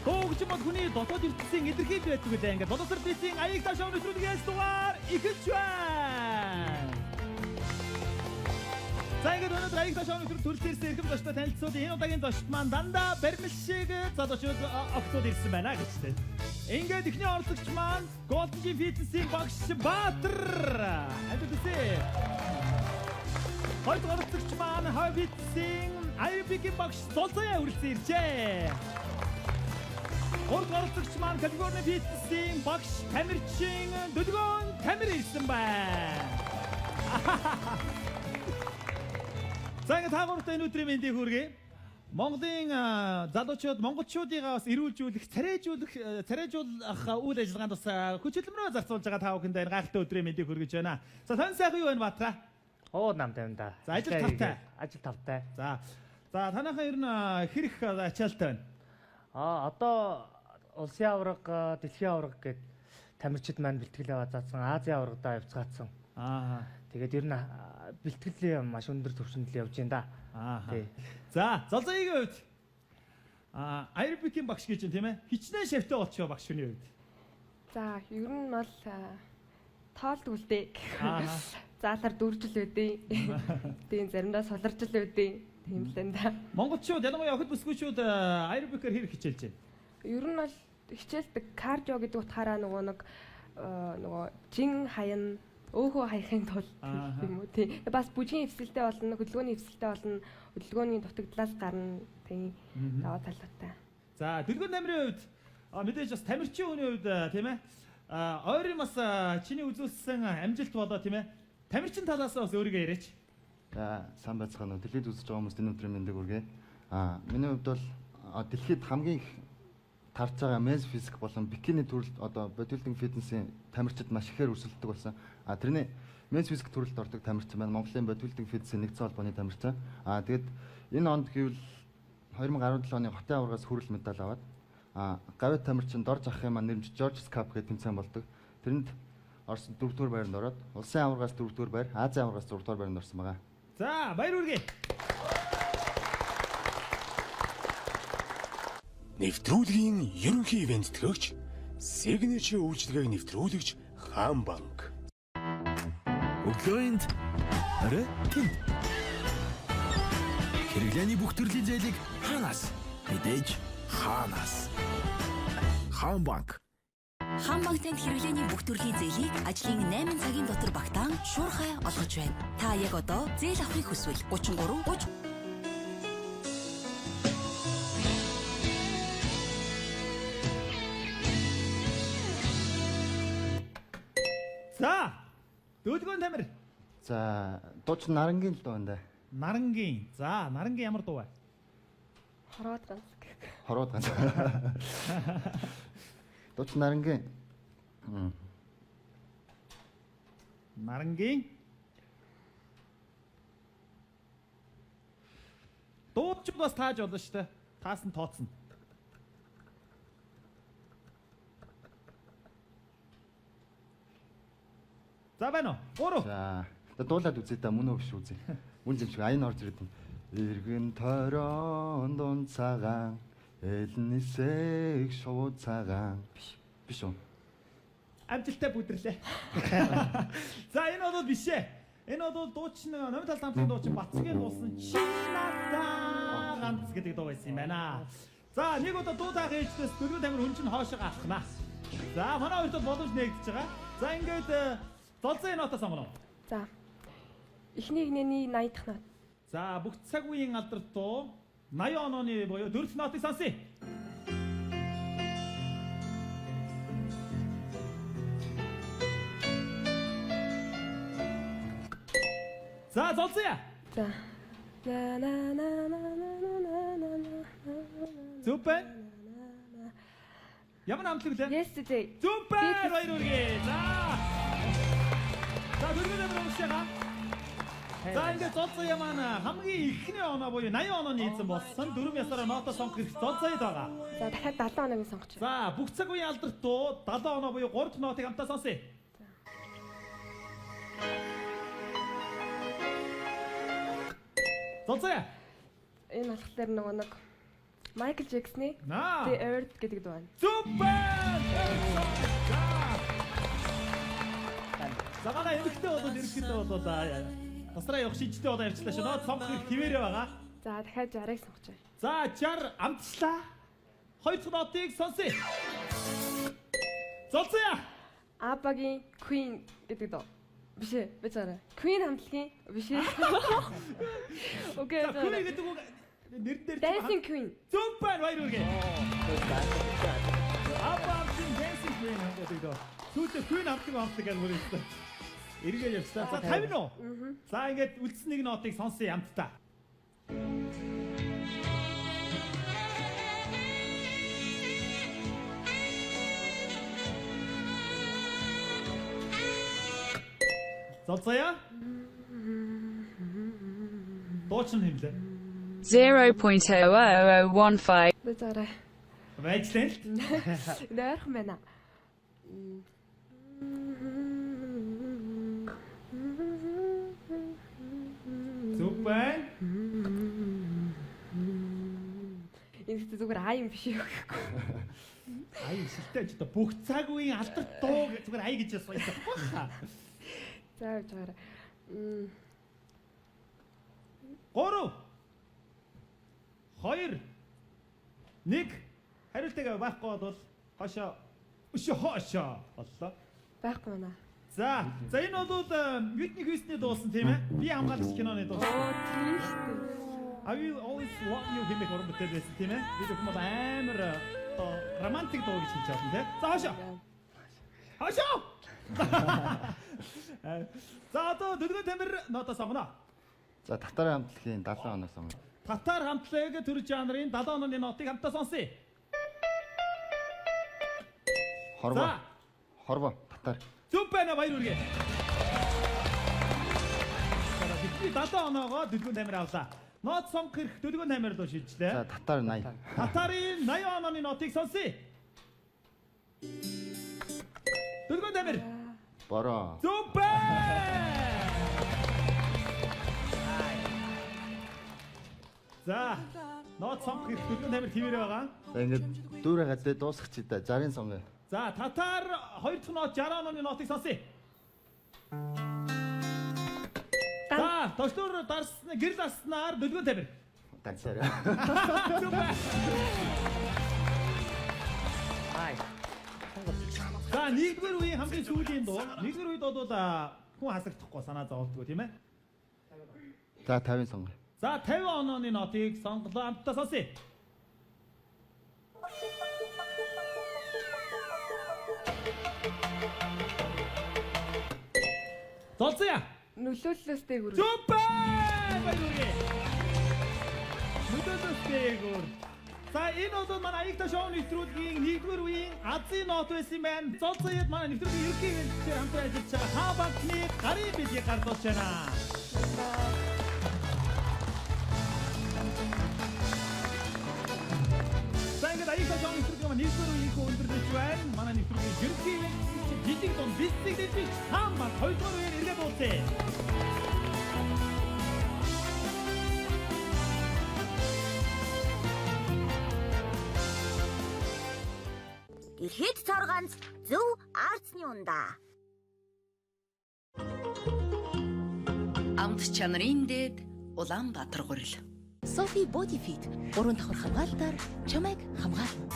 Дуугч мод хүний дотоод ертөнцийн илэрхийлж байдаг үлээ. Ингээд боловсрол битийн аяг ташаа өнөтрүүдгээс дугаар эхэлж байна. За ингээд өнөөдөр аяг ташаа өнөтрүүд төрөлд ирсэн эрхэм зочтой танилцуулъя. Энэ удаагийн зочд маань дандаа баримл шиг залуучууд октод ирсэн байна гэж байна. Ингээд ихний оролцогч маань Golden Gym Fitness-ийн багш Баатар. Амжилттай. Хоёр оролцогч маань Хавитсийн Аэробикийн багш Золзоя үргэлжлэн иржээ. Гурван оролцогч маань Калифорни Fitness-ийн багш Тамирчин Дөлгөөн Тамир ирсэн байна. За ингээд таагууртай энэ өдрийн мэндийг хүргэе. Монголын залуучууд монголчуудыгаа бас эрүүлжүүлэх, царайжуулах үйл ажиллагаанд бас хүчилмөрөө зарцуулж байгаа та бүхэнд энэ гайхалтай өдрийн мэндийг хүргэж байна. За тань сайхан юу байна Баатара? Оо нам тавина да. За ажил тавтай. Ажил тавтай. За танайхаа ер нь хэрэг ачаалтай байна. Одоо улсын аварга, дэлхийн аварга гэд тамирчид маань бэлтгэл аваад заасан. Азийн аваргадаа явцгаацсан. Тэгээд ер нь бэлтгэл маш өндөр түвшинд явж байна да. Тий. За Золзоёгийн хувьд Аэробикийн багш гэж юм тийм ээ. Хичнээн шавьтай болчихоо багш хүний хувьд. За ер нь бол тоолдог үлдээ. Заалаар дүүржил үүдээ. Тийм заримдаа суларж л үүдээ. Тийм л энэ да. Монголчууд ялангуяа охид бүсгүйчүүд аэробикээр хэрэг хичээлж байна. Ер нь бол хичээлдэг кардио гэдэг утгаараа нөгөө жин хаян өөхөө хаяхын тулд тийм үү тий. Бас бүжгийн эвсэлтэй болно, хөдөлгөөний эвсэлтэй болно, хөдөлгөөний дутагдлаас гарна тийм даваа талуутай. За Дөлгөөн Тамирын хувьд мэдээж бас тамирчин хүний хувьд тийм ээ. Ойрын бас чиний үзүүлсэн амжилт болоо тийм ээ. Тамирчин талаас бас өөрийгөө яриач. За сайн байцгаана уу. Дэлхийд үзэж байгаа хүмүүст энэ өдрийн мэндийг хүргэе. Миний хувьд бол дэлхийд хамгийн их тарж байгаа men's physique болон бикини төрөлд одоо бодибилдинг фитнесийн тамирчид маш ихээр өрсөлддөг болсон. Тэрний men's physique төрөлд ордог тамирчин байна. Монголын бодибилдинг фитнесийн нэгдсэн холбооны тамирчин. Тэгээд энэ онд гэвэл 2017 оны хотын аваргаас хүрэл медаль аваад гавьт тамирчин дорж ахын маань нэрмж George's Cup гэх тэмцээн болдог. Тэрэнд Оросд 4-р байранд ороод улсын аваргаас 4-р байр, Азийн аваргаас 6-р байранд орсон байгаа. За баяр хүргэе. Нэвтрүүлгийн ерөнхий ивент төгөөч Signature үйлчилгээг нэвтрүүлэгч Хаан банк. Өглөөнд тэн. Хэрэглээний бүх төрлийн зээлийг хаанаас? Мэдээж хаанаас. Хаан банк. Хаан банк танд хэрэглээний бүх төрлийн зээлийг ажлын 8 цагийн дотор багтаан шуурхай олгож байна. Та яг одоо зээл авахыг хүсвэл 33 30 За Дөлгөөн Тамир. За дууч Нарангийн л дуу энэ. Нарангийн. За Нарангийн ямар дуу вэ? Хороод ганц гэх. Хороод ганц. Дууч Нарангийн. Нарангийн. Дуучид бас тааж болно шүү дээ. Таас нь тооцсон. За байна уу? За дуулаад үзье та мөн үү биш үзье. Мөн юм шиг аян орж ирээд юм. Иргэн тойрон дунд цагаан элнисэг шуу цагаан биш үү? Амжилттай бүдэрлээ. За энэ бол биш ээ. Энэ бол дуучин номын тал хамтын дуучин Бацгийн дуусан Чината ганц гэдэг дуу байсан юм байна. За нэг удаа дуу таах ээждээс Дөлгөөн Тамир хүн чинь хоошоо алхана. За манай хоёрт боломж нэгдэж байгаа. За ингээд Золзоёны нотоо сонгоно. За. Эхний игнэний 80 дахь нот. За бүх цаг үеийн алдарт дуу 80 онооны буюу дөрөвт нотыг сонсъё. За Золзоё. За. Супер. Ямар амтлаг лээ? Yesterday. Супер. Баяр хүргэе. За Дөлгөөн Тамир уушгаа. За ингээд Золзоё маань хамгийн ихний оноо буюу 80 онооны эзэн болсон. 4 ясаараа нотоо сонгох хэрэг Золзоёд байгаа. За дахиад 70 оноог сонгоч. За бүх цаг үеийн алдарт дуу 70 оноо буюу 3 дахь нотыг хамтаа сонсъё. Золзоё. Энэ болохоор нэг Майкл Джексны Наа. The Earth гэдэг дуу байна. Супер! Загана эмэгтэй болоод тасраа явах шийдтэй болоо явчлаа шүү. Наад сонгох хэрэг хിവэрэ байгаа. За дахиад 60-ыг сонгож байна. За 60 амтчлаа. Хоёр дахь нотыг сонсъё. Золцоо. Абагийн Queen гэдэг дуу. Биш ээ, би цаарай. Queen хамтлагийн биш ээ. Окей. Queen гэдэг үг нэр дээр Dancing Queen. Супер баяр үргээ. Абагийн Dancing Queen гэдэг дуу. Сүүлдээ Queen хамтлаг гэж мөрөстэй. Эргээ явсан. За 50 уу? За ингээд үлдсэн нэг нотыг сонсъё хамтдаа. Золцоо. Дуучин хэмлээ. 0.00015. Би цаарай. Вайчлаа л. Нойрхон байна. Супер. Энэ зүгээр аа юм биш үү? Ай шилтэй ч одоо бүх цаг үеийн алдарт дуу зүгээр ай гэж яасан юм байна. За яваарай. 3 2 1 хариултаа байхгүй бол хошоо хоошоо боллоо. Байхгүй байна. За энэ бол Whitney Houston-ы дуусан тийм ээ. Би хамгаалагч киноны дуу. Оо тийм шүү дээ. I will always love you хэмээх уран бүтээл байсан тийм ээ. Би зөвхөн амар романтик дуу гэж хэлж байгаа юм тийм. За хошоо. Хошоо. За одоо дөрвөн тамир нотоо сонгоно. За татарын хамтлагийн 70 оноос сонгоно. Татар хамтлаг төр жанрын 70 оны нотыг хамтаа сонсъё. Хорвоо татар. Супер баяр үргээ. Би 70 оноогоо дөрвөн тамир авлаа. Нот сонгох хэрэг дөрвөн тамир дуу шилжлээ. За татар 80. Татарын 80 оны нотыг сонсъё. Дөрвөн тамир. Бороо. Супер! За, нот сонгох хэрэг дөрвөн тамир хിവэрэ байгаа. За ингээд дүүрэ гадаа дуусах чи да 60-ын сонгоё. За, татар 2 дахь нот 60 оны нотыг сонсъё. За, дошлуур дарсна гэрэл дарснаар дөрвөн тамир. Ганцаараа. За, нэгдүгээр үеийн хамгийн сүүлийн дуу. Нэгдүгээр үед бол хүн хасагдахгүй санаа зовлтгоо тийм ээ. За 50-ын сонгоё. За 50 оны нотыг сонголоо амтдаа сонсъё. Золцоо. Нөлөөллөөс дээгүүр. Супер! Баярлалаа. Нөлөөллөөс. За энэ бол манай Аягта шоу нэвтрүүлгийн нэгдүгээр үеийн Азийн нот байсан юм байна. Золцооёд манай нэвтрүүлгийн ерөнхий ивэнтээр хамтран ажиллаж байгаа Хабакны гарын бэлгийг гардуулж байна. Аягта шоу нэвтрүүлгийн манай нэгдүгээр үеийн өндөрлөж байна. Манай нэвтрүүлгийн ерөнхий ивэнтээр жижиг дон бэлтгийг дэрбий Хабак хоёрдугаар үеэр ирээд уулзъя. Дэлхийд цорганц зөв арцны ундаа. Амт чанарын дэд Улаанбаатар гурил. Софи Body Fit 3 давхар хамгаалтаар чамайг хамгаална.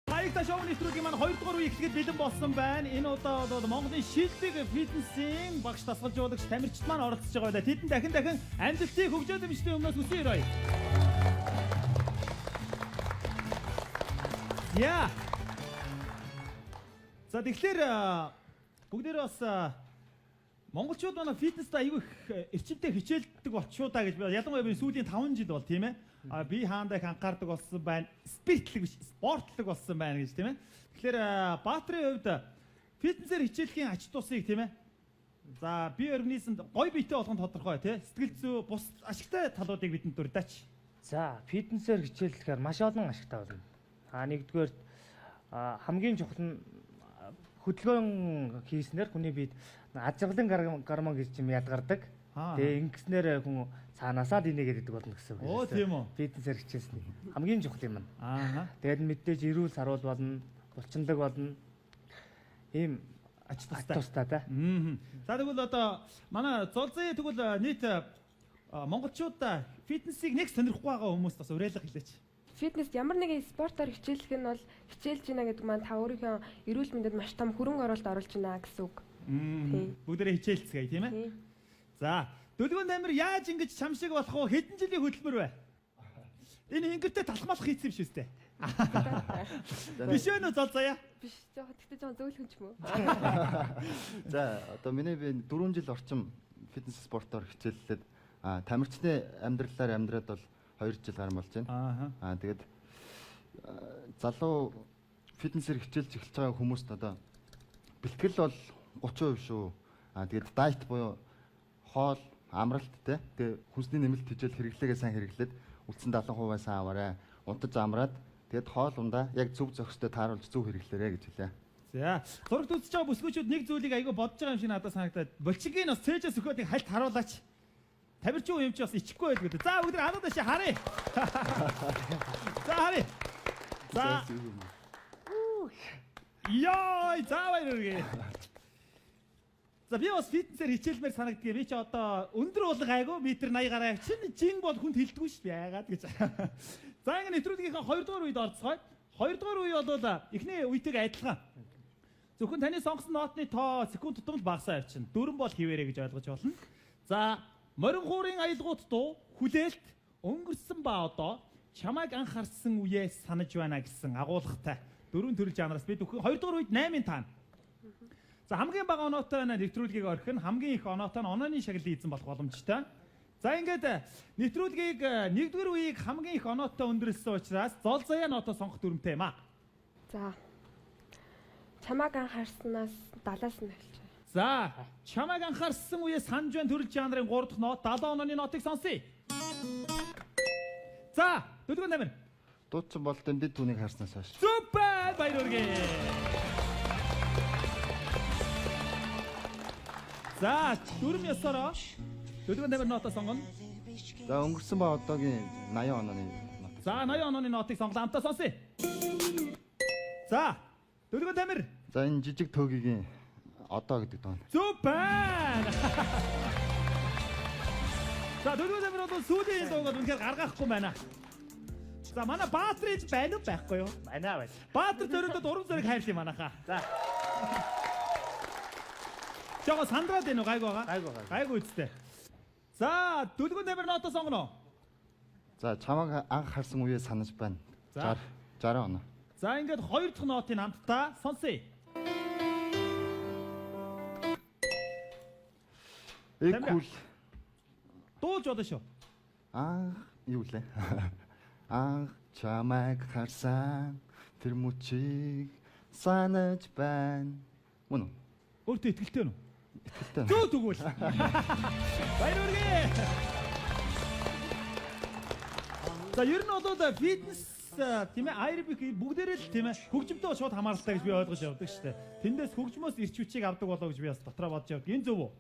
Аягта шоу нэвтрүүлгийн маань 2 дугаар үе эхлэхэд бэлэн болсон байна. Энэ удаа бол Монголын шилдэг фитнесийн багш дасгалжуулагч Тамирчид маань оролцож байгаа байлаа. Тэдэн дахин амжилтыг хөгжөөд өмчтөй өмнөөс хүсье өрөөе. Яа. За тэгэхээр бүгдээрээ бас монголчууд манай фитнест аягүй их эрчимтэй хичээлдэг болчихоо гэж ялангуяа би сүүлийн 5 жил бол тийм ээ. Би хаандаа их анхаардаг болсон байна. Спиртлэг биш, спортлог болсон байна гэж тийм ээ. Тэгэхээр Баатрын хувьд фитнесээр хичээлийн ач тусыг тийм ээ. За бие организмд гой биетэй болгон тодорхой тий. Сэтгэл зүй бус ашигтай талуудыг бидэнд дурдаач. За фитнесээр хичээлэхээр маш олон ашигтай болно. Нэгдүгээр хамгийн чухал нь хөдөлгөөн хийснээр хүний биед аз жаргалын гормон гэж юм ядгардаг. Тэгээ ингэснээр хүн цаанаасаа динэгээд идэг болно гэсэн үг. Оо тийм үү. Фитнесээр хичээсэн. Хамгийн чухал юм. Аа. Тэгээд мэдээж эрүүл саруул болно, булчинлаг болно. Ийм ач тустай та. За тэгвэл одоо манай Золзын тэгвэл нийт монголчууд фитнесийг нэг сонирхгүй байгаа хүмүүст бас уриалга хэлээч. Фитнес ямар нэгэн спортоор хичээлэх нь бол хичээлж гинэ гэдэг маань та өөрийнхөө эрүүл мэндэд маш том хөрөнгө оруулалт оруулж байна гэсэн үг. Бүгдээрээ хичээлцгээе тийм ээ. За, Дөлгөөн амир яаж ингэж чам шиг болох вэ? Хэдэн жилийн хөдөлмөр вэ? Энэ ингэртэй талхмалах хийсэн юм шүү дээ. Биш ээ нөө Золзоё. Биш жоохон тэгтээ жоохон зөөлхөн ч юм уу. За одоо миний би 4 жил орчим фитнес спортоор хичээллээд тамирчны амьдралаар амьдраад бол 2 жил гарсан болж байна. Тэгээд залуу фитнесээр хичээлж эхэлж байгаа хүмүүст одоо бэлтгэл бол 30% шүү. Тэгээд дайет буюу хоол, амралт тэгээ хүнсний нэмэлт хичээл хэрэглээгээ сайн хэрэглээд үлдсэн 70% сайн аваарай. Унтаж амраад тэгээд хоол ундаа яг зөв зохистой тааруулж зөв хэрэглээрэй гэж хэлээ. За, зурагт үзэж байгаа бүсгүүчүүд нэг зүйлийг айгүй бодож байгаа юм шиг надад санагдаад. Болчигийн бас цээжээс өгөхөд хальт харуулаач. Тамирчин юм чи бас ичихгүй байдаг. За, бүгд ханаад аши харъя. За, харъя. За. Яй, заавар. За би бас фитнесээр хичээлмээр санагддаг. Би чи одоо өндөр уулга айгу метр 80 гараа авчин жин бол хүнд хилдэггүй шүү дээ. Яагаад гэж. За ингэ нэвтрүүлгийнхаа 2 дугаар үед орцгоё. 2 дугаар үе бол эхний үетэйгээ адилхан. Зөвхөн таны сонгосон нотны тоо секунд тутам л багасаа явчихна. Дөрөн бол хിവэрэ гэж ойлгож болно. За морин хуурын аялгууд дуу хүлээлт өнгөрсөн ба одоо чамайг анхаарсан үеэ санаж байна гэсэн агуулгатай. 4 төрөл жанраас бид 2 дугаар үед 8-ын таана. За хамгийн бага оноотой нэвтрүүлгийг орхин хамгийн их оноотой нь онооны шагналыг эзэн болох боломжтой. За ингээд нэвтрүүлгийг 1-р үеийг хамгийн их оноотой өндөрлсөн учраас Золзоё нотоо сонгох дүрмтэй юм аа. За. Чамайг анхаарснаас 70-аас нь эхэлж байна. За, чамайг анхаарсан үеэ санаж байна төрөл жанрын 3 дахь нот 70 онооны нотыг сонсъё. За, Дөлгөөн амир. Дуудсан болтон бид түүнийг харснаас хойш. Супер! Баяр хүргэе. За, дүрм ёсороо. Дөлгөөн амир нотоо сонгоно. За өнгөрсөн ба одоогийн 80 онооны нот. За, 80 онооны нотыг сонглоо амтаа сонсъё. За, Дөлгөөн амир. За энэ жижиг төөгийн одоо гэдэг доо. Супер! За, Дөлгөөн амир бол сүүлийн дуугаар үнэхээр гаргахгүй байна. За, манай Баатрич байна уу байхгүй юу? Манай байна. Баатар зөрөндөө урам зориг хайрлаа манайхаа. За. Жоо сандраад байна уу гайг байгаа? Гайгүй. Гайгүй үстэй. За, Дөлгөөн амир нотоо сонгоно. За чамайг анх харсан үеэ санаж байна. За. 60 оноо. За, ингээд 2 дахь нотын хамтдаа сонсъё. Экул. Дуулж болно шүү. Юу лээ? Чамайг харсан тэр мөчийг санаж байна. Мөн үү? Өөртөө итгэлтэй нү? Итгэлтэй. Зөө тэгвэл. Баяр хүргэе. За, ер нь бол фитнес тийм ээ аэробик бүгдээрээ л тийм ээ хөгжимтэй шууд хамааралтай гэж би ойлгож явдаг шүү дээ. Тэндээс хөгжмөөс ирч хүчийг авдаг болоо гэж би бас дотроо бодож явдаг. Энэ зөв үү?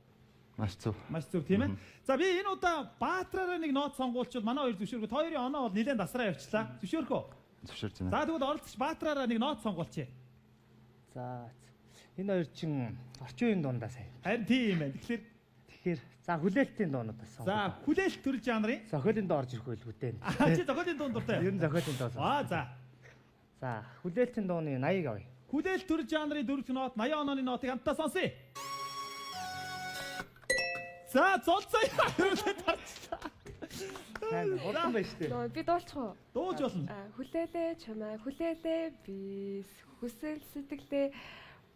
Маш зөв. Маш зөв тийм ээ. За би энэ удаа Баатраараа нэг нот сонгуулчвал манай хоёр зөвшөөргөө. Хоёрын оноо бол нэлээд дасраа явчлаа. Зөвшөөрөх үү? Зөвшөөрч байна. За тэгвэл оролцогч Баатраараа нэг нот сонгуулчих. За. Энэ хоёр чин орчин үеийн дундаа сайн. Харин тийм ээ. Тэгэхээр за хүлээлтийн дуунуудаас сонгоо. за хүлээлт төрөл жанрын зохиолын доо орж ирэх байлгүй дээ. чи зохиолын дуун дуртай. Ер нь зохиолын доо. За. За хүлээлтийн дууны 80-ыг авъя. Хүлээлт төрөл жанрын 4 дахь нот 80 онооны нотыг хамтдаа сонсъё. За Золзоё хүлээлт харчлаа. Хурдан байна шүү дээ. Би дуулчих уу? Дууж болно. Хүлээлээ чамай хүлээлээ би хүсэл сэтгэлээ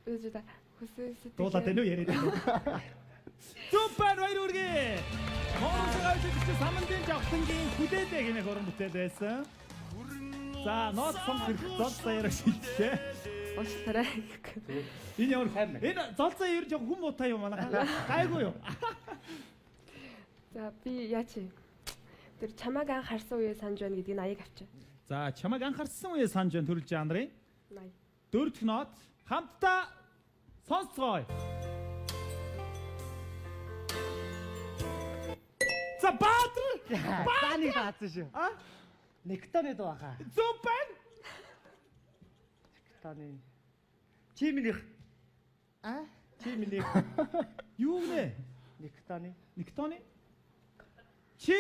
хүсэл сэтгэлээ. Дуулаад байна уу яриад байна. Супер баяр хүргэе. Монголын жижиг самандын жавхангийн хүлээлээ гэмээр хорон бүтээл байсан. За нот сонгох Золзоёроо шийдлээ. Уушлаарай. Энэ ямар хайр. Энэ Золзоё ер нь жоохон хүм муутай юм байна. Гайгүй юу? За би яач вэ? Тэр чамайг анхаарсан үеэ санаж байна гэдгийг 80-ыг авчаа. За чамайг анхаарсан үе санаж байна төрөл жанрын 80. 4 дахь нот хамтдаа сонсгоё. За Баатар. Бааны хаацсан шүү. Нектоны дуу хаа. Зөв байна. Нектоны. Чи минийх. Чи минийх. Юу нэ? Нектоны. Чи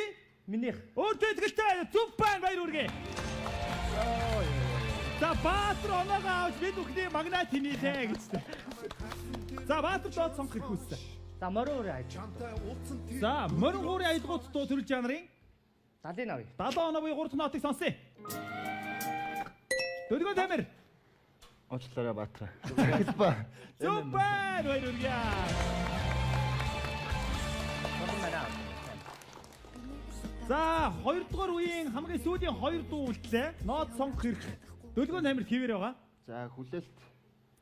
Минийх. өөртөө итгэлтэй зөв байна баяр үргээ. За Баатар оноогоо авч бид бүхний магнат хийнэ гэжтэй. За Баатар доод сонгох хэрэг үүссэн. За морин өрөө айд. За морин хуурын аялгууд дуу төрөл жанрын 70 авъя. 70 оноо буюу 3 дахь нотыг сонсъё. Дөргөн тамир. Уучлаарай Баатар. Хэлбэ. Зөв байна баяр үргээ. За 2 дугаар үеийн хамгийн сүүлийн 2 дуу үлдлээ. Нот сонгох хэрэг. Дөлгөөн тамир хэвээр байгаа. За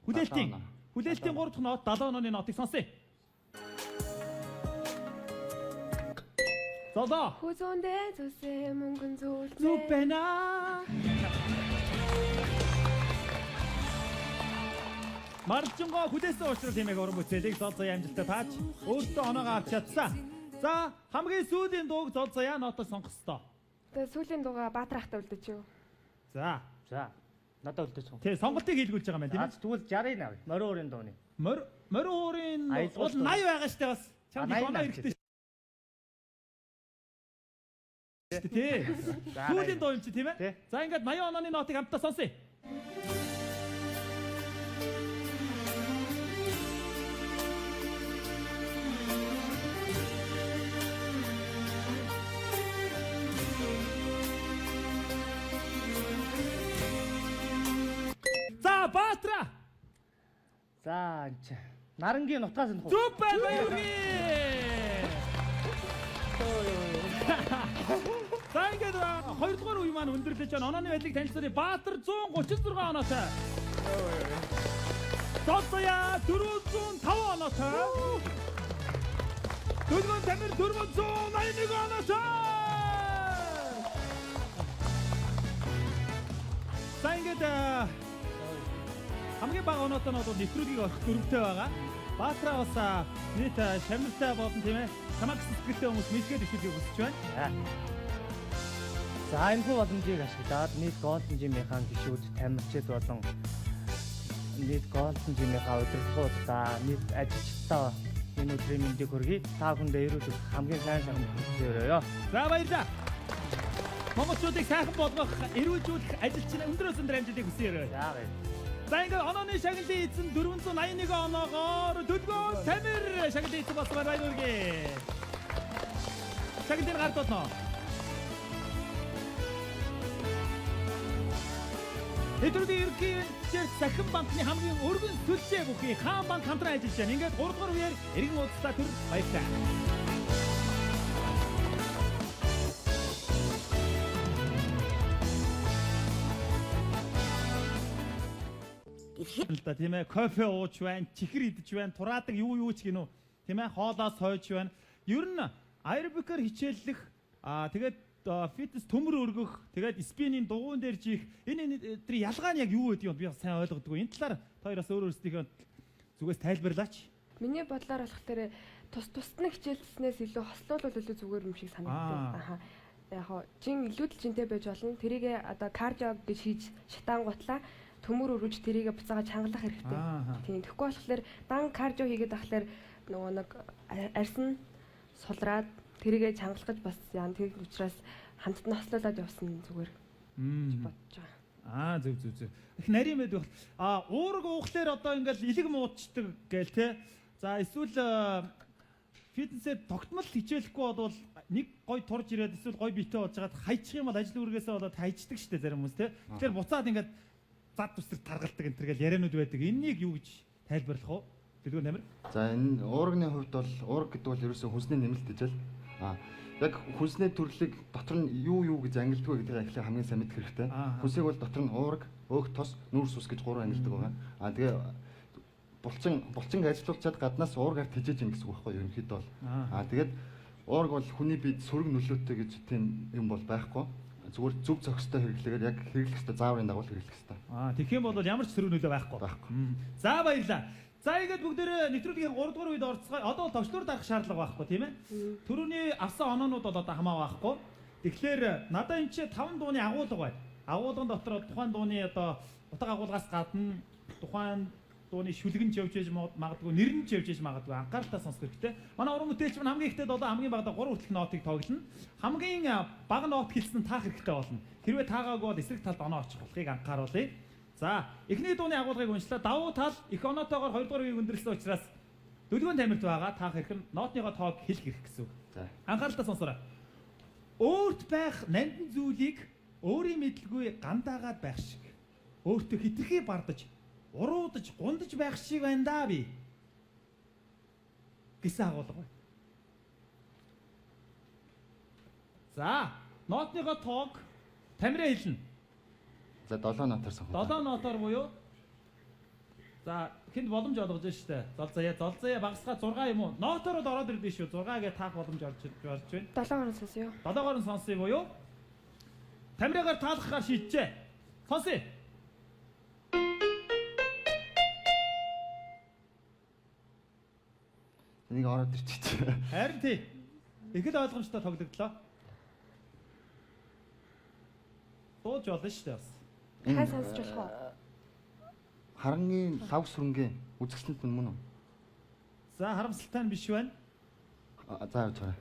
Хүлээлтийн 3 дахь нот 70 онооны нотыг сонсъё. Золоо. Хүзүүндээ зүсээ мөнгөн зүйлнэ. Зүг байна. Марчинго хүлээсэн учраас тиймээ уран бүтээлийг зол заяа амжилттай тааж өөртөө оноогоо авч чадсан. За хамгийн сүүлийн дууг зол заяа нотоор сонгох ёстой. Тэгээ сүүлийн дууга Баатар ахтай үлдээч юу? За Надад үлдээч юм. тий сонголтыг хийлгүүлж байгаа юм байна тийм ээ. Тэгвэл 60-ыг авъя. Морин өрийн дууны. Морин хуурын Аялал бол 80 байгаа штэ бас. Чам А, 80 оноо хэрэгтэй. Тий. Сүүлийн дуу юм чи тийм ээ. За ингээд 80 онооны нотыг хамтдаа сонсъё. За Баатар. За нарангийн нутгаас нь хуу. Зүг байна баяргийн. За ингээд 2 дугаар үе маань өндөрлөж байна. Онооны байдлыг танилцуулъя. Баатар 136 оноотой. Золзая 405 оноотой. Дөлгөн тамир 481 оноотой. За ингээд хамгийн бага оноотой нь бол нэвтрүүлгийг орох дөрөвтэй байгаа. Баатараа бас нийт шамилтай болон тийм ээ. Самакс сэтгэлтэй хүмүүс мэлгээд ишүүлгийг хүсэж байна. За энэхүү боломжийг ашиглаад нийт голден жимийн гишүүд тамирчид болон нийт голден жимийн удирдлагуудаа нийт ажилчдаа энэ өдрийн мэндийг хүргэе. Та бүхэндээ эрүүл хамгийн сайн хүсье. За баярлалаа. Монголчуудыг сайхан болгох, эрүүлжүүлэх ажилчны өндөр амжилтыг хүсье. За баяр. За ингээд онооны шагналын эзэн 481 оноогоор Дөлгөөн Тамир шагналын эзэн болсон баяр үргээ. Шагналын гард болно. Эдгэрийн ерөнхий Сахин банкны хамгийн өргөн төлөвлөж бүхий Хаан банк хамтран ажиллаж байна. Ингээд 3 дугаар үеэр иргэн уудастаа төр баярлалаа. Хэлдэ тийм ээ кофе ууж байна, чихэр идэж байна, тураадаг юу ч гинөө тийм ээ хоолоос хойж байна. Ер нь аэробикээр хичээллэх тэгээд фитнес төмөр өргөх, тэгээд спинийн дугуйн дээр жих энэ тэр ялгаа нь яг юу гэдэг юм би сайн ойлгодгүй. Энэ талаар та хоёроос өөр өөрсдийнхөө зүгээс тайлбарлаач. Миний бодлоор болохоор тусдаа хичээлснээс илүү хослуулбал илүү зүгээр юм шиг санагдав. Яг хоо жин илүү л жинтэй байж болно. Тэрийгээ одоо кардио гэж хийж шатаангуутлаа төмөр өргөж тэрийгээ буцаага чангалах хэрэгтэй. Тийм. Тэгэхгүй болохоор дан кардио хийгээд ахлаар нөгөө нэг арьсан сулраад тэрийгээ чангалах гэж бас яа тийм учраас хамтд нь хослуулаад явсан зүгээр бодож байгаа. Зөв. Их нарийн мэд байх. Уураг уухлаар одоо ингээл илэг муудчдаг гээл те. За эсвэл фитнесээр тогтмол хичээлэхгүй бол нэг гой турж ирээд эсвэл гой биетэй болж хагаад хайчих юм бол ажил үргээсээ болоод хайчдаг штэ зарим хүмүүс те. Тэгэхээр буцаад ингээд зад тусдэр таргалдаг энэ төргээл яриануд байдаг. Эннийг юу гэж тайлбарлах вэ? Дөлгөөн Тамир. За энэ уурганы хувьд бол уург гэдэг бол ерөөсөө хүнсний нэмэлт гэж л. Яг хүнсний төрлийг дотор нь юу гэж ангилдаг вэ гэдгийг эхлээ хамгийн сайн мэдэх хэрэгтэй. Хүнсийг бол дотор нь уург, өөх тос, нүүрс ус гэж 3 ангилдаг байгаа. Тэгээ булчин ажиллуулчаад гаднаас уургаар тэжээж ин гэсэн үг байхгүй юу ерөнхийдөө бол. Тэгээд уург бол хүний биед сөрөг нөлөөтэй гэж тийм юм бол байхгүй. зүгээр зөв зохистой хэрэглэгээр яг хэрэглэх ёстой зааврын дагуу хэрэглэх ёстой. Тэгэх юм бол ямар ч сөрөг нөлөө байхгүй. За баярлалаа. За ингээд бүгдээрээ нэвтрүүлгийн 3 дугаар үед орцгоё. Одоо бол тогтчлоор дарах шаардлага байхгүй тийм ээ. Төрөний авсан оноонууд бол одоо хамаа байхгүй. Тэгэхээр надад энэ чи 5 дууны агуулга байна. Агуулган дотор тухайн дууны одоо утга агуулгаас гадна тухайн дууны шүлгэн ч явж ээж магадгүй, нэр нь ч явж ээж магадгүй анхааралтай сонсох хэрэгтэй. Манай уран бүтээлч маань хамгийн ихдээ одоо хамгийн багадаа 3 хүртэлх нотыг тоглоно. Хамгийн бага нот хэлсэн таах хэрэгтэй болно. Хэрвээ таагаагүй бол эсрэг талд оноо очих болохыг анхааруулъя. За, эхний дууны агуулгыг уншлаа. Давуу тал их оноотойгоор 2 дугаар үеийг өндөрлсөн учраас дөлгөөн тамирт байгаа. Таах хэрэг нь нотныгоо тоог хэлэх хэрэг гэсэн үг. За. Анхааралтай сонсоорой. Өөрт байх нандин зүйлийг өөрийн мэдлгүй гандаагаад байх шиг. Өөртөө хитрхи бардаж, уруудаж, гундаж байх шиг байна да би. Гэсэн агуулга байна. За, нотныгоо тоог тамираа хэлнэ. За 7 нотоор сонгоо. 7 нотоор буюу. За, хэнд боломж олгож штэ. Золзая багсгаа 6 юм уу? Нотоор л ороод ирдэ шүү. 6 гээ таах боломж орж байна. 7-оор нь сонсё. 7-оор нь сонсъё буюу. Тамираагаар таалахаар шийджээ. Сонсъё. Энийг ороод ирчихээ. Харин тий. Их л ойлгомжтой тоглогдлоо. Дууж болно штэ бас. Хай сонсож болох уу? Харангийн лав сүрэнгийн үзэсгэлэнт мөн үү? За, харамсалтай нь биш байна. За явж байгаа.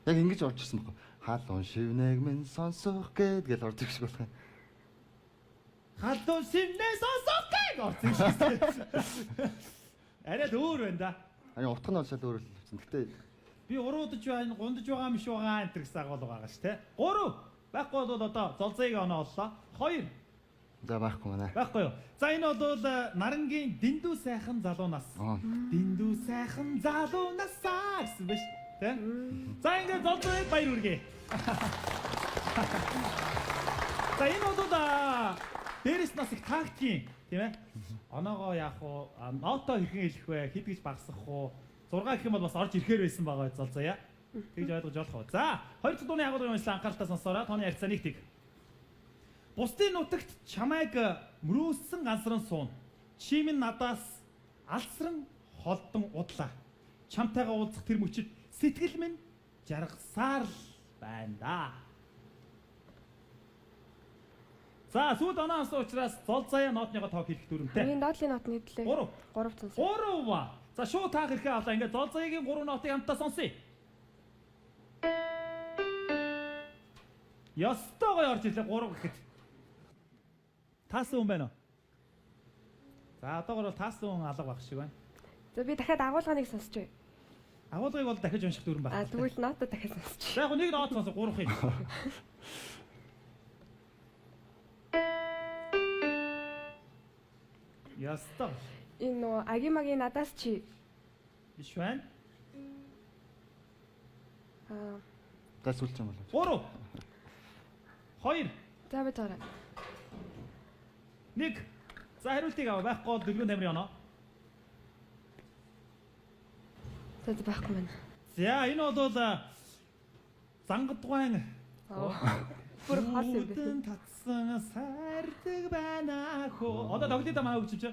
Яг ингэж орж ирсэн байхгүй. Халуун шивнэг минь сонсох гэдгээл орж ирэх шиг болох юм. Халуун шивнэг сонсох гэж орж ирэх шиг. Арай л өөр байна да. Харин утга нь бол шал өөр л хэлсэн. Гэтэ би уруудаж байна, гундаж байгаа юм шиг байгаа энэ гэсэн агуулга байгаа ш, тэ. 3 байхгүй бол одоо золзойг оноо оллоо. 2 за байхгүй манай. байхгүй юу. За энэ бол Нарангийн дэндүү сайхан залуунаас. Дэндүү сайхан залуунасаа гэсэн биш, тэ. За ингээд золзойг баяр үргээ. За энэ бол дээрээс нас их тактикийн, тийм ээ. Оноогоо яах вэ? Ноото хэрхэн хэлэх вэ? Хэд гэж багасгах вэ? 6 гэх юм бол бас орж ирэхээр байсан байгаа золзоё. Тэгж ойлгож болох уу? За, 2 дахь дууны агуулгын уншлаа анхааралтай сонсоорой. Тооны харьцаа нэгтэг. Бусдын нутагт чамайг мөрөөссөн гансран суун. Чи минь надаас алсран холдон удлаа. Чамтайгаа уулзах тэр мөчид сэтгэл минь жаргасаар л байна да. За, сүүл оноос учраас золзоё нотныгоо тоог хэлэх дүрмтэй. Энэ нотлын нот нийтлээ 3 сонсё. 3. За, шууд таах хэрэг авлаа. Ингээд золзоёгийн 3 нотыг хамтдаа сонсъё. Ястаа гоё орж ирлээ 3 гэхэд. Таасан хүн байна уу? За, одоогор бол таасан хүн алга байх шиг байна. За би дахиад агуулганыг сонсч. Агуулгыг бол дахиж унших дүрэн байна. Тэгвэл нотоо дахиад сонсч. За, яг нэг нот сонсоо 3 юм. Ястаа. Энэ нөгөө агимагийн надаас чи Биш байна. За сүлж юм болоо. 3 2 За би таараа. 1. За хариултыг аваа. Байхгүй бол дөлгөөн тамирын оноо. За байхгүй мэн. За энэ бол зангадгуайн Бүр хол юм бэ. татсан сардаг байна хөө. Одоо тоглоё да маа өгч чи.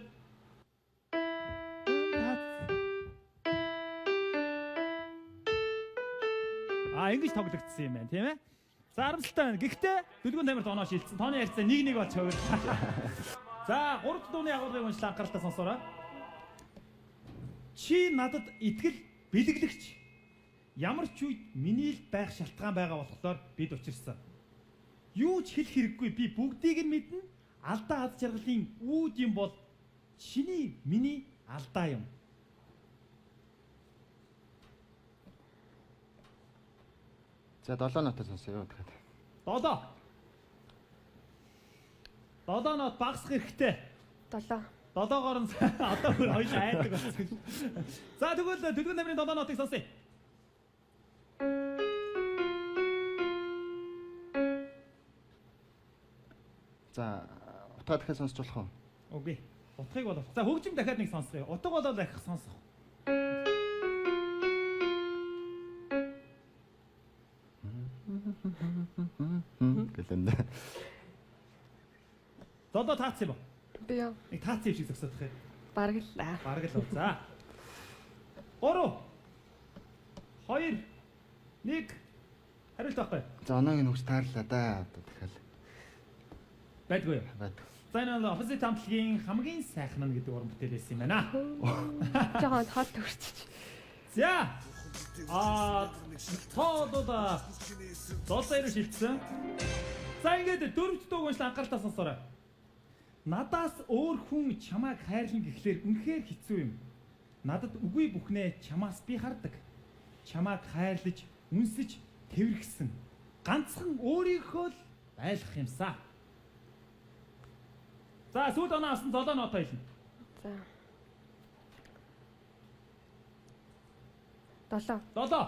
Ингэж тоглогдсон юм байна, тийм ээ? За харамсалтай байна. Гэхдээ дөлгөөн тамирт оноо шилжсэн. Тооны харьцаа 1-1 болж хувир. За 3 дахь дууны агуулгыг уншлаа анхааралтай сонсоорой. Чи надад итгэл бэлэглэгч. Ямар ч үед миний л байх шалтгаан байгаа болохоор бид учирсан. Юу ч хэлэх хэрэггүй. Би бүгдийг нь мэднэ. Алдаа ад жаргалын үүд юм бол чиний миний алдаа юм. За 7 нотоо сонсъё дахиад. 7 нот багасгах хэрэгтэй. 7. 7-оор нь одоо бүр хоёул айдаг болсон. За тэгвэл дөлгөөн тамирын 7 нотыг сонсъё. За утга дахиад сонсч болох уу? Үгүй. Утгыг бол. За хөгжим дахиад нэг сонсгоё. Утга болоо дахих сонсох. Гэл. хэлэн дээ. Зодоо таацсан юм уу? Би яа. Нэг таацсан юм шиг зогсоодох юм. Бараг л аа. Бараг л уу. За. 3 2 1 хариулт байхгүй. За оноогийн нүгс таарлаа да. Одоо дахиад Байдгүй. байдаг. За энэ бол оппозит хамтлагийн хамгийн сайхан нь гэдэг уран бүтээл байсан юм байна. Жаахан хол төгсчих. За. Тоодоо золсоёр шилжсэн. За ингээд дөрөвд дууг уншил анхааралтай сонсоорой. Надаас өөр хүн чамайг хайрлан гэхлээр үнэхээр хэцүү юм. Надад үгүй бүхнээ чамаас би хардаг. Чамайг хайрлаж, үнсэж, тэвэрхсэн. Ганцхан өөрийнхөө л байлгах юмсаа. За сүүл оноо авсан золоо ноото хэлнэ. За. 7.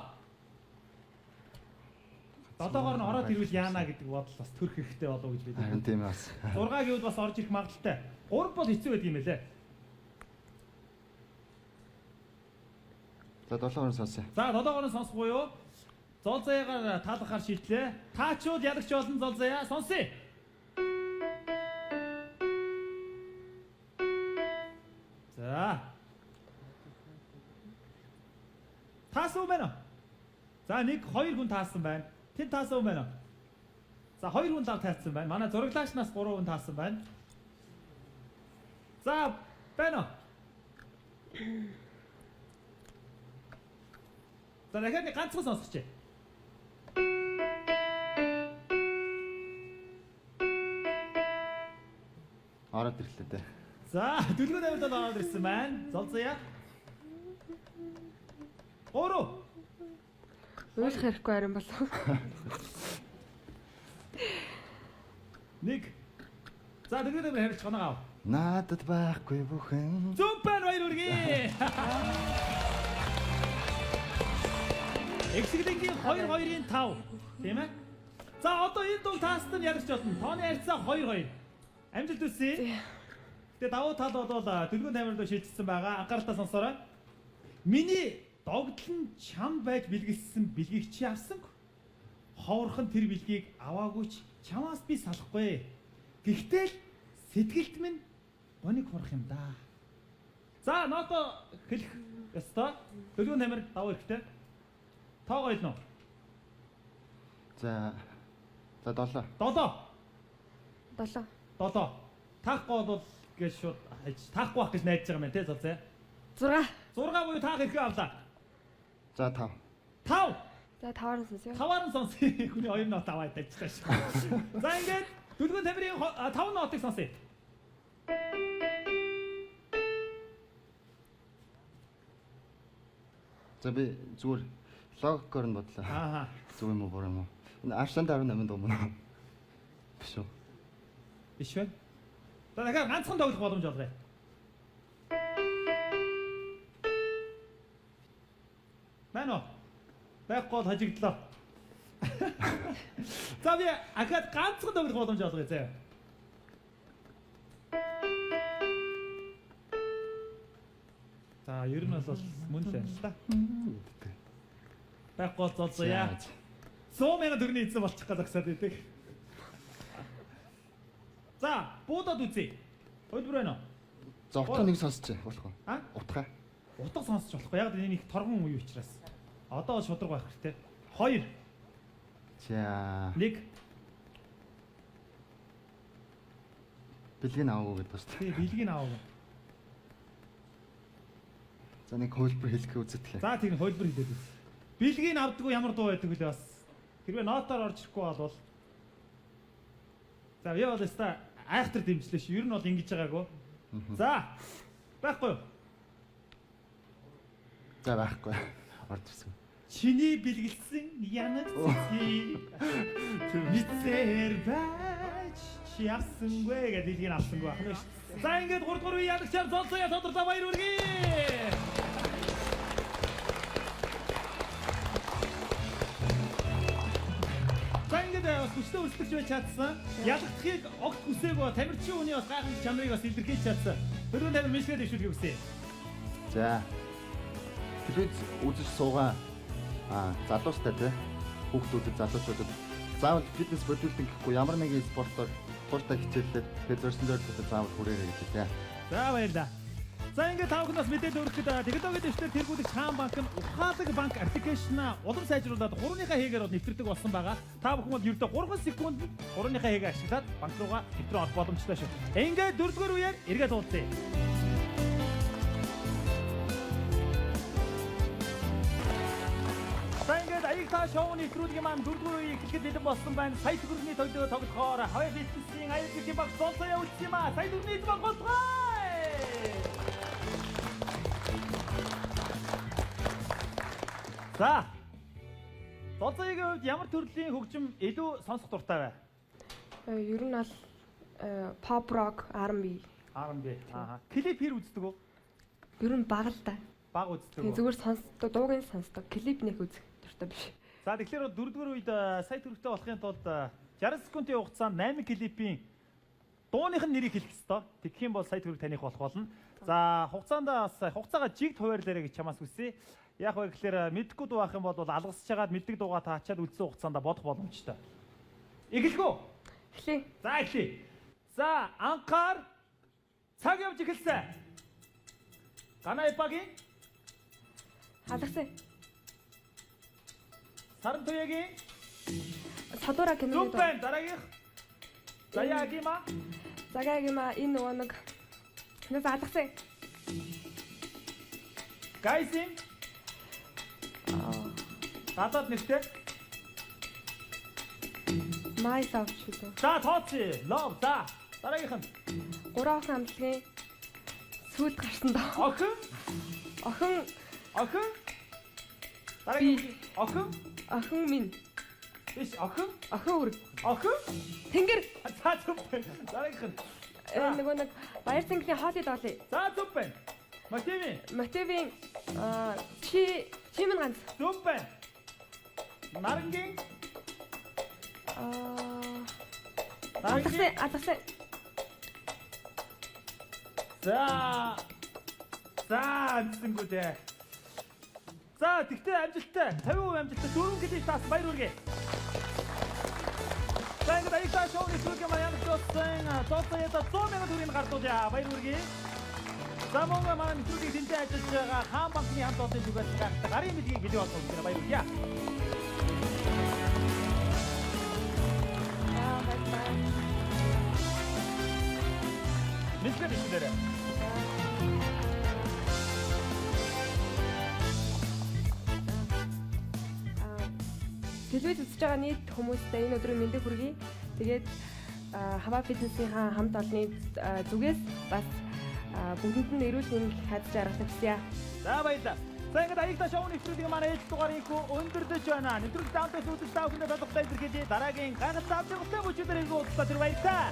Долоогоор нь ороод ирвэл яана гэдэг бодол бас төрөх хэрэгтэй болов гэж бид. Харин тийм бас. 6 гэвэл бас орж ирэх магадaltaй. 3 бол хэцүү байдаг юм байлээ. За 7-оор сонсъё. За 7-оор сонсохгүй юу? Зол заяагаар таалахаар шийдлээ. Таачууд ялагч болон зол заяа сонсъё. За. Таасан уу байна? За 1 2 хүн таасан байна. Тэн таасан уу байна? За 2 хүн лав таасан байна. Манай зураглагчнаас 3 хүн таасан байна. За байна. За дахиад нэг ганцхан сонсгоч. Ороод ирлээ дээ. За дөрвөн тавилт ороод ирсэн байна. Золзоё. Өөрөө Уйлах хэрэггүй харин болов. 1 За дөрвөн тавилт харилж гоноо аав. Надад байхгүй бүхэн. Зумпан баяр үргээ. Эксиглингийн 2-2-ын 5. Тийм ээ? За одоо энэ дуу таастан ядарч болно. Тооны харьцаа 2-2. Амжилт хүсье. Тэгээ давуу тал бол дөрвөн тамирд шийдсэн байгаа. Анхааралтай сонсоорой. Миний догдол нь чам байж бэлгэлсэн бэлгийг чи авсангүй. Ховорхон тэр бэлгийг аваагүй ч чамаас би салахгүй. Гэхдээ л сэтгэлд минь боник хурах юм да. За ноото хэлэх ёстой. Дөрвөн тамир давуу хэрэгтэй. Тоогоо хэлнэ үү? За 7. 7. Таахгүй бол гэж шууд таахгүй байх гэж найдаж байгаа юм тий золзээ. 6. 6 буюу таах хэрэг авлаа. За 5. 5. За 5-аар сонсъё. 5-аар сонсъё. Хүний 2 нот аваад тавьчихлаа шүү. За ингээд дөрвөн тамирын 5 нотыг сонсъё. За би зүгээр логикоор нь бодлоо. Ааха. Зүг юм уу буруу юм уу? Энэ Аршан 18 дуу мөн үү? Биш үү? Биш вэ? За дахиад ганцхан тоглох боломж олгоё. Мано. Байхгүй хажигдлаа. За би ахад ганцхан тоглох боломж олгоё заяа. За ер нь бол мөн л байна л та. Байхгүй золзоё. 100,000 төгрөгийн эзэн болчих гэж агсаад байдаг. За, буудаад үзье. Хөлбөр байна уу? За утга нэг сонсч болох уу? А? Утга. Утга сонсч болохгүй. Яг энэ их торгон үе учраас. Одоо шудраг байх хэрэгтэй. 2. За 1. бэлгийн аваагүй гэдэг байна. Тий, бэлгийг аав. За нэг хөлбөр хэлэх үзэтгэе. За тийм хөлбөр хэлээд үз. Бэлгийг авдаггүй ямар дуу байдаг вэ бас? Хэрвээ нотоор орж ирэхгүй бол за яа бол өста айхтар дэмжлээ ш. Ер нь бол ингэж байгаагүй. За. Байхгүй юу? За байхгүй. Орж ирсэн. Чиний бэлгэлсэн янаг цэцгий мэдсээр байж чи авсангүй гэдэг бэлгийг авсангүй байна ш. За ингээд 3 дугаар үе ядагчаар золзоё тодорхой баяр үргээ. Хүчтэй үлдэрч байж чадсан. Ялагдахыг огт хүсээгүй тамирчин хүний бас гайхамшиг чанарыг бас илэрхийлж чадсан. Дөрвөн тамир мишгээд дэвшүүлгээ хүсье. За. Телевиз үзэж суугаа залуустай тий. Хүүхдүүдэд залуучуудад заавал фитнес бодибилдинг гэхгүй ямар нэгэн спортоор тууштай хичээллээд федерацийн зорилготой заавал хүрээрэй гэж хэлээ. За баярлалаа. За ингээд та бүхэнд бас мэдээлэл өргөхөд технологийн дэвшээр тэргүүлэх хаан банк нь ухаалаг банк аппликейшн улам сайжруулад 3-ныхаа хэгээр нэвтрдэг болсон байгаа. Та бүхэн бол ердөө 3 секунд 3-ныхаа хэгээ ашиглаад банк руугаа нэвтрэх олох боломжтой шүү. Ингээд 4-р үеэр эргээд уулзъя. За ингээд аягта шоуны нэвтрүүлгийн маань 4-р үеийг эхлэхэд бэлэн болсон байна. Сая төгрөгийн төлөө тоглохоор хаваа фитнесийн аялагчийн баг сонцоо явуулсан юм аа. Сая төгрөгийн баг болтгоо. За. Сонцоогийн хувьд ямар төрлийн хөгжим илүү сонсох дуртай вэ? Ер нь бол pop rock, R&B. Аа. Клип хэр үздэг үү? Ер нь бага л да. Бага үздэг Тийм үү? зүгээр сонсдог, дууг нь сонсдог. Клип нэг үзэх дуртай биш. За тэгэхээр 4-р үед сая төгрөгтэй болохын тулд 60 секундын хугацаанд 8 клипийн дууных нь нэрийг хэлэх ёстой. Тэгэх юм бол сая төгрөг таних болох болно. За хугацаанд бас хугацаагаа жигд хуваарлаарай гэж чамаас хүсье. Яг вэ гэхээр мэдхгүй дуу авах юм бол алгасч хагаад мэддэг дуугаа таачаад үлдсэн хугацаанд бодох боломжтой. Эхлэхүү. Эхлэе. За эхлэе. За анхаар цаг явж эхэлсэн. Ганай багийн Халагсан. Саран туягийн Садуура киноны дуу. Зүпэн дараагийнх. Заяагима. Загаагима энэ нөгөө нэг нас алгасан. Гайсин. Гадаад нэртэй. My Love шүү. За тооцъё. Love за. Дараагийнх нь. 3 охин хамтлагийн сүйд гарсан доо. Охин. Охин Дараагийн охин. охин минь. Биш охин. Охин үрг. Охин. Тэнгэр. За зүпэн. Дараагийнх нь. Нөгөө нэг баяр цэнгэний хоолой доолъё. За зүпэн. Мотивийн чимэн ганц. Зүпэн. Нарангийн. Алгасан. За амжилттай. За тэгтээ амжилттай. 50% амжилттай. 4 клип тас баяр хүргэе. За ингээд аягта шоуны сүлгээ маань явуулсан. Тооцоёо 100 мянган төгрөгийг гардуулъя. Баяр хүргэе. За мөн маань нэвтрүүлгийг тэнцээ ажиллаж байгаа хаан банкны хамт олон зүгээс гаргах гарын мэдгийг хэлээ болсон гэнэ баяр хүргэе. Мэдээ бичээрэй. Телевиз үзэж байгаа нийт хүмүүстээ энэ өдрийн мэндийг хүргэе. Тэгээд хаваа фитнесийн хамт олонны зүгээс бас бүгдэнд нь эрүүл мэндийг хадж аргах хүсье. За баярлалаа. За ингээд аягта шоуны нэвтрүүлгийн маань ээлж дугаарыг өндөрлөж байна. Нэвтрүүлэг даунтайс үзэж та бүхэнд талбартай илэрхийлье. Дараагийн гайхалтай авдрагтай бүчүүдээр иргэн уулзлаа. Тэр баярлалаа.